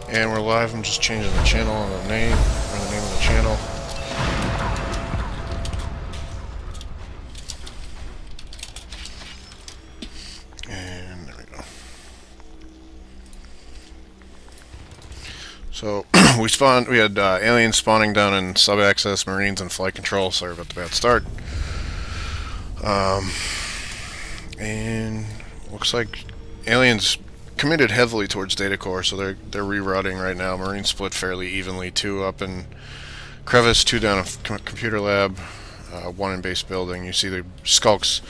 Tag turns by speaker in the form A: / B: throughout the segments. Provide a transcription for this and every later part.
A: And we're live. I'm just changing the channel and the name, or the name of the channel. And there we go. So we had aliens spawning down in sub-access, Marines, and flight control. Sorry about the bad start. And looks like aliens committed heavily towards data core, so they're rerouting right now. Marines split fairly evenly, 2 up in crevice, 2 down in computer lab, 1 in base building. You see the skulks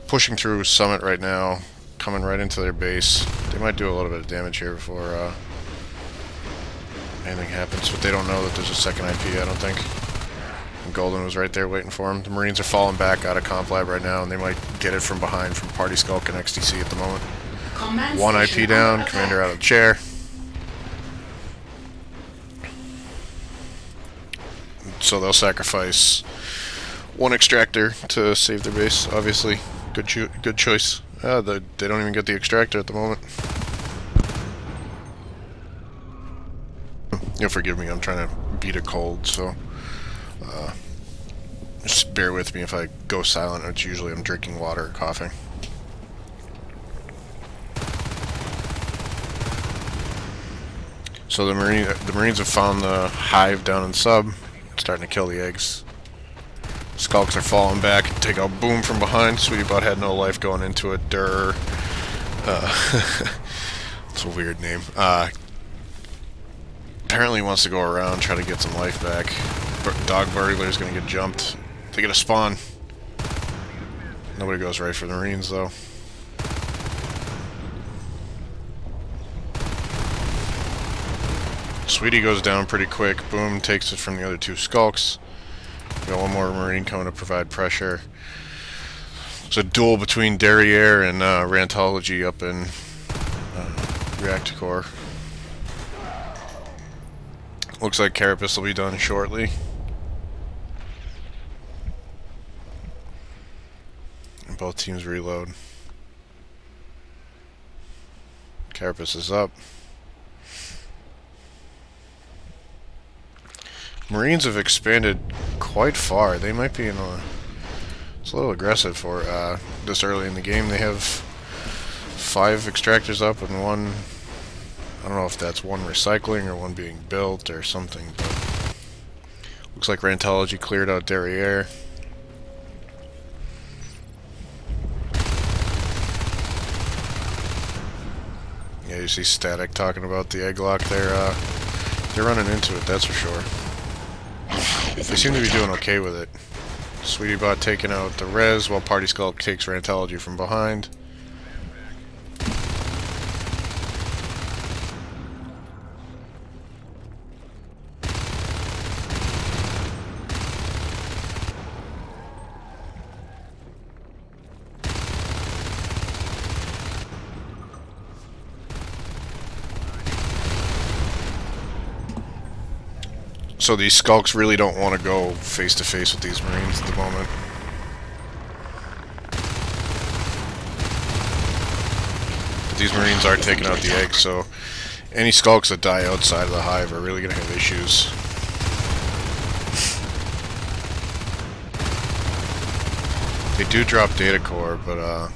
A: pushing through summit right now, coming right into their base. They might do a little bit of damage here before anything happens, but they don't know that there's a second IP, I don't think. And Golden was right there waiting for him. The Marines are falling back out of comp lab right now, and they might get it from behind from Party Skulk and XTC at the moment. 1 IP down, commander out of the chair. So they'll sacrifice 1 extractor to save their base, obviously. Good choice. They don't even get the extractor at the moment. You'll forgive me, I'm trying to beat a cold, so just bear with me if I go silent. It's usually I'm drinking water or coughing. So the Marines have found the hive down in sub, starting to kill the eggs. Skulks are falling back, take out Boom from behind. Sweetie Bot had no life going into it. Durr. It's a weird name. Apparently he wants to go around, try to get some life back. Dog Burglar's gonna get jumped. They get a spawn. Nobody goes right for the Marines though. Sweetie goes down pretty quick. Boom takes it from the other 2 skulks. Got 1 more Marine coming to provide pressure. It's a duel between Derriere and Rantology up in Reactor Core. Looks like Carapace will be done shortly. And both teams reload. Carapace is up. Marines have expanded quite far. They might be in a... It's a little aggressive for this early in the game. They have 5 extractors up and 1... I don't know if that's 1 recycling or 1 being built or something, but... Looks like Rantology cleared out Derriere. Yeah, you see Static talking about the egg lock there. They're running into it, that's for sure. They seem to be doing okay with it. Sweetie Bot taking out the res while Party Skulk takes Rantology from behind. So these skulks really don't want to go face to face with these Marines at the moment. But these Marines are taking out the eggs, so any skulks that die outside of the hive are really going to have issues. They do drop data core, but I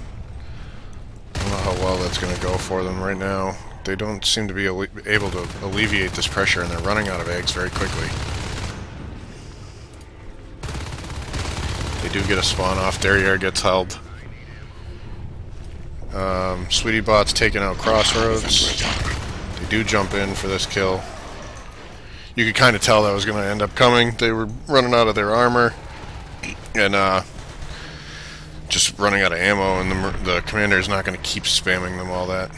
A: don't know how well that's going to go for them right now. They don't seem to be able to alleviate this pressure, and they're running out of eggs very quickly. They do get a spawn off. Derriere gets held. Sweetie Bot's taking out Crossroads. They do jump in for this kill. You could kind of tell that was going to end up coming. They were running out of their armor and just running out of ammo, and the commander is not going to keep spamming them all that.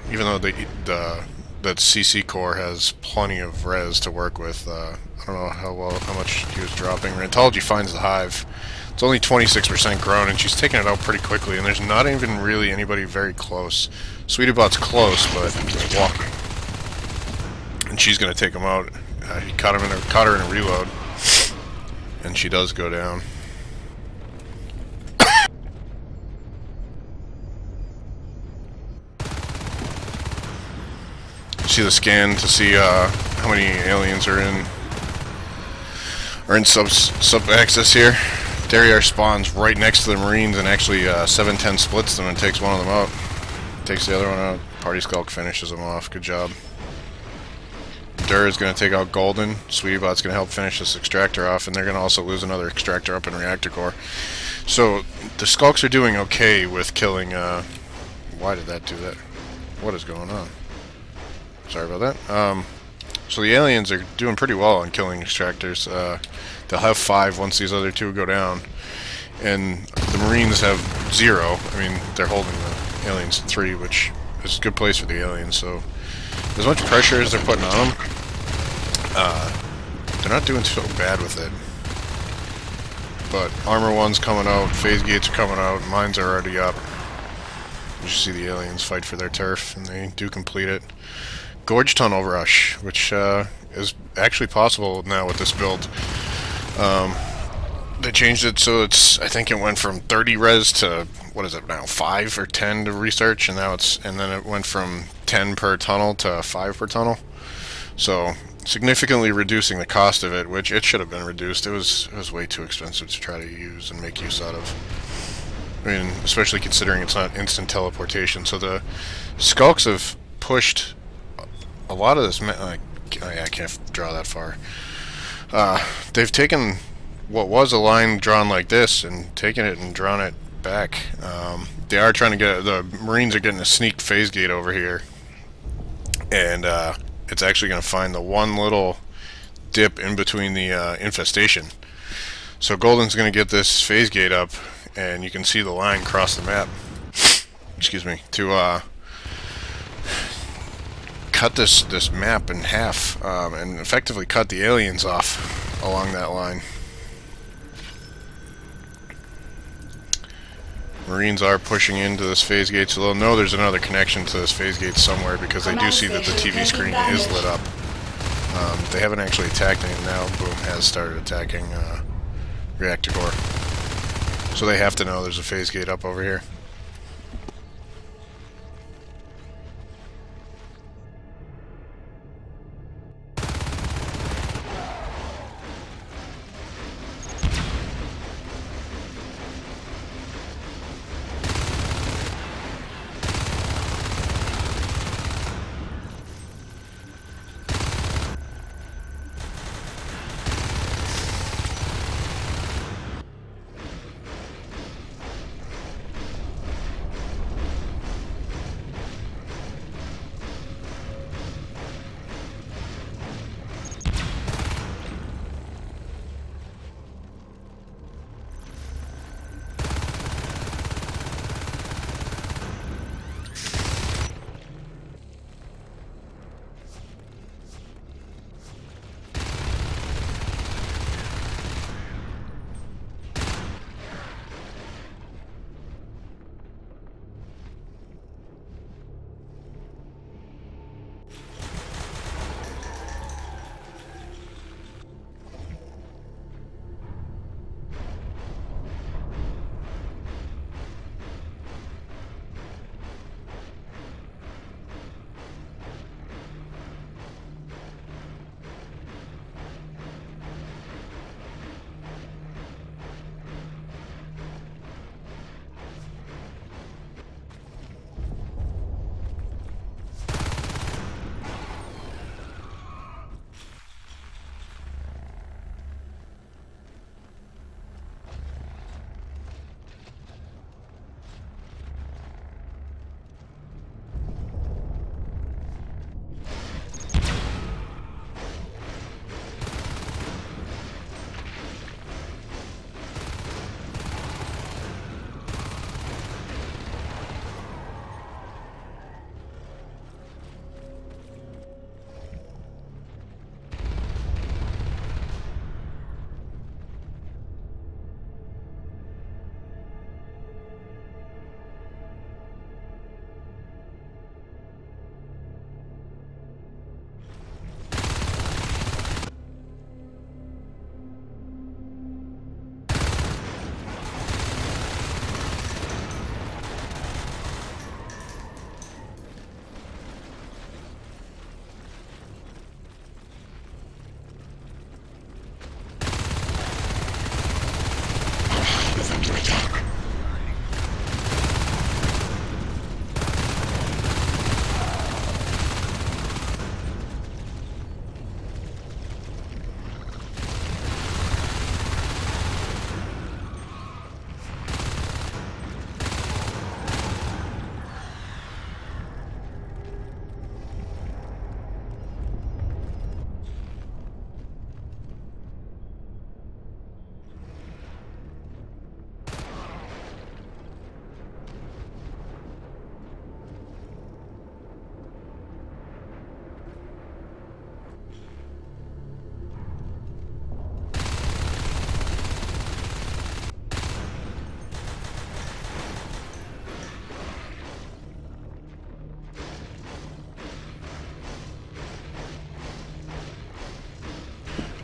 A: Even though that CC core has plenty of res to work with, I don't know how much he was dropping. Rantology finds the hive. It's only 26% grown, and she's taking it out pretty quickly. And there's not even really anybody very close. Sweetie Bot's close, but he's walking, and she's gonna take him out. He caught her in a reload, and she does go down. See the scan to see how many aliens are in sub-axis here. Derriere spawns right next to the Marines and actually 7-10 splits them and takes one of them out. Takes the other one out. Party Skulk finishes them off. Good job. Dur is going to take out Golden. Sweetiebot's going to help finish this extractor off, and they're going to also lose another extractor up in reactor core. So the Skulks are doing okay with killing. Why did that do that? What is going on? Sorry about that. So the aliens are doing pretty well on killing extractors. They'll have 5 once these other 2 go down, and the Marines have 0. I mean, they're holding the aliens 3, which is a good place for the aliens. So as much pressure as they're putting on them, they're not doing so bad with it. But armor 1's coming out, phase gates are coming out, mines are already up. You see the aliens fight for their turf, and they do complete it. Gorge Tunnel Rush, which is actually possible now with this build. They changed it so it's, I think it went from 30 res to, what is it now, 5 or 10 to research, and now it's, and then it went from 10 per tunnel to 5 per tunnel. So significantly reducing the cost of it, which it should have been reduced. It was way too expensive to try to use and make use out of. I mean, especially considering it's not instant teleportation. So the Skulks have pushed a lot of this. I can't draw that far. They've taken what was a line drawn like this and taken it and drawn it back. They are trying to get, the Marines are getting a sneak phase gate over here, and it's actually going to find the one little dip in between the infestation. So Golden's going to get this phase gate up, and you can see the line cross the map. Excuse me, to cut this map in half, and effectively cut the aliens off along that line. Marines are pushing into this phase gate, so they'll know there's another connection to this phase gate somewhere, because they do see that the TV screen is lit up. They haven't actually attacked it now. Boom has started attacking reactor core. So they have to know there's a phase gate up over here.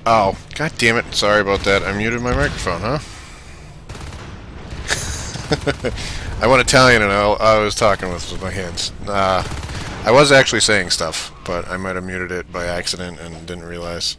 A: Oh, god damn it. Sorry about that. I muted my microphone, huh? I went Italian and I was talking with my hands. I was actually saying stuff, but I might have muted it by accident and didn't realize.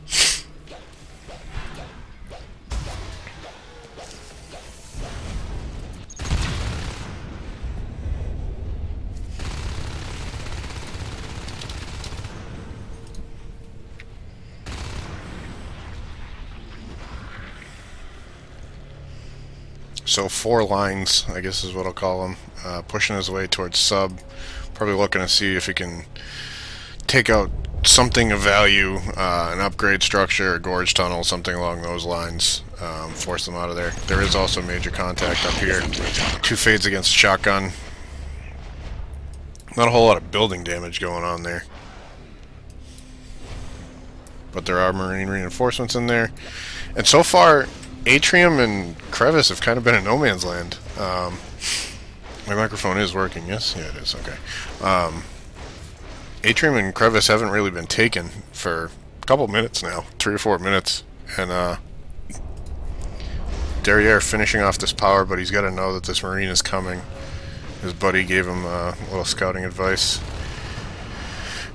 A: So 4 lines, I guess is what I'll call them, pushing his way towards sub. Probably looking to see if he can take out something of value, an upgrade structure, a gorge tunnel, something along those lines, force them out of there. There is also major contact up here. 2 fades against shotgun. Not a whole lot of building damage going on there. But there are marine reinforcements in there. And so far, Atrium and Crevice have kind of been in no man's land. My microphone is working, yes? Yeah, it is, okay. Atrium and Crevice haven't really been taken for a couple minutes now, 3 or 4 minutes. And Derriere finishing off this power, but he's got to know that this marine is coming. His buddy gave him a little scouting advice.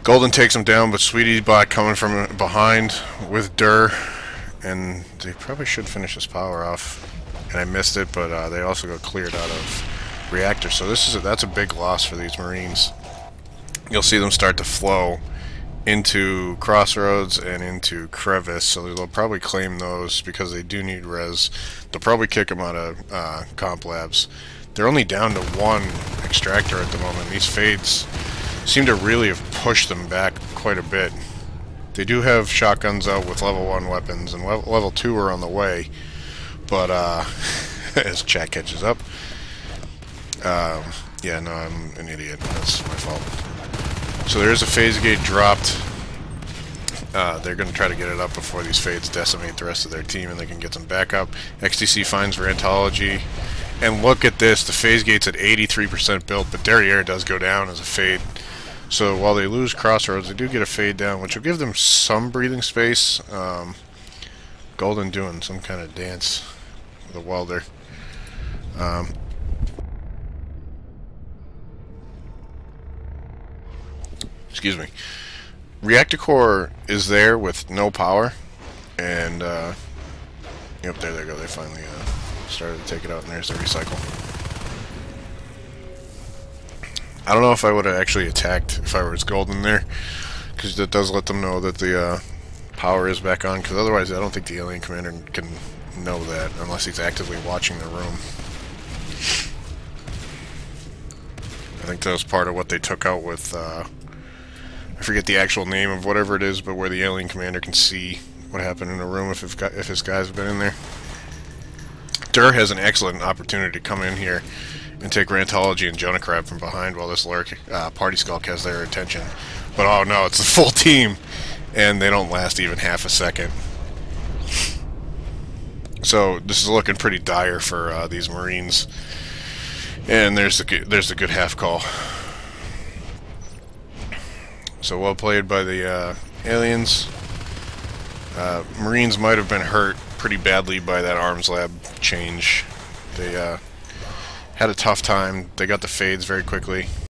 A: Golden takes him down, but Sweetie Bot coming from behind with Durr. And they probably should finish this power off. And I missed it, but they also got cleared out of reactor. So that's a big loss for these Marines. You'll see them start to flow into Crossroads and into Crevice. So they'll probably claim those because they do need res. They'll probably kick them out of comp labs. They're only down to 1 extractor at the moment. These fades seem to really have pushed them back quite a bit. They do have shotguns out with level 1 weapons, and level 2 are on the way. But, as chat catches up. Yeah, no, I'm an idiot. That's my fault. So there is a phase gate dropped. They're going to try to get it up before these fades decimate the rest of their team, and they can get some backup. XTC finds Rantology. And look at this. The phase gate's at 83% built, but Derriere does go down as a fade. So while they lose Crossroads, they do get a fade down, which will give them some breathing space. Golden doing some kind of dance with a welder. Excuse me. Reactor core is there with no power, and yep, there they go. They finally started to take it out, and there's the recycle. I don't know if I would have actually attacked if I was Golden there, because that does let them know that the power is back on, because otherwise I don't think the alien commander can know that unless he's actively watching the room. I think that was part of what they took out with, I forget the actual name of whatever it is, but where the alien commander can see what happened in a room if his guys have been in there. Durr has an excellent opportunity to come in here and take Rantology and Jonah Crab from behind while this Lurk Party Skulk has their attention. But oh no, it's the full team, and they don't last even half a second. So this is looking pretty dire for these Marines. And there's the good half call. So well played by the aliens. Marines might have been hurt pretty badly by that arms lab change. They had a tough time. They got the fades very quickly.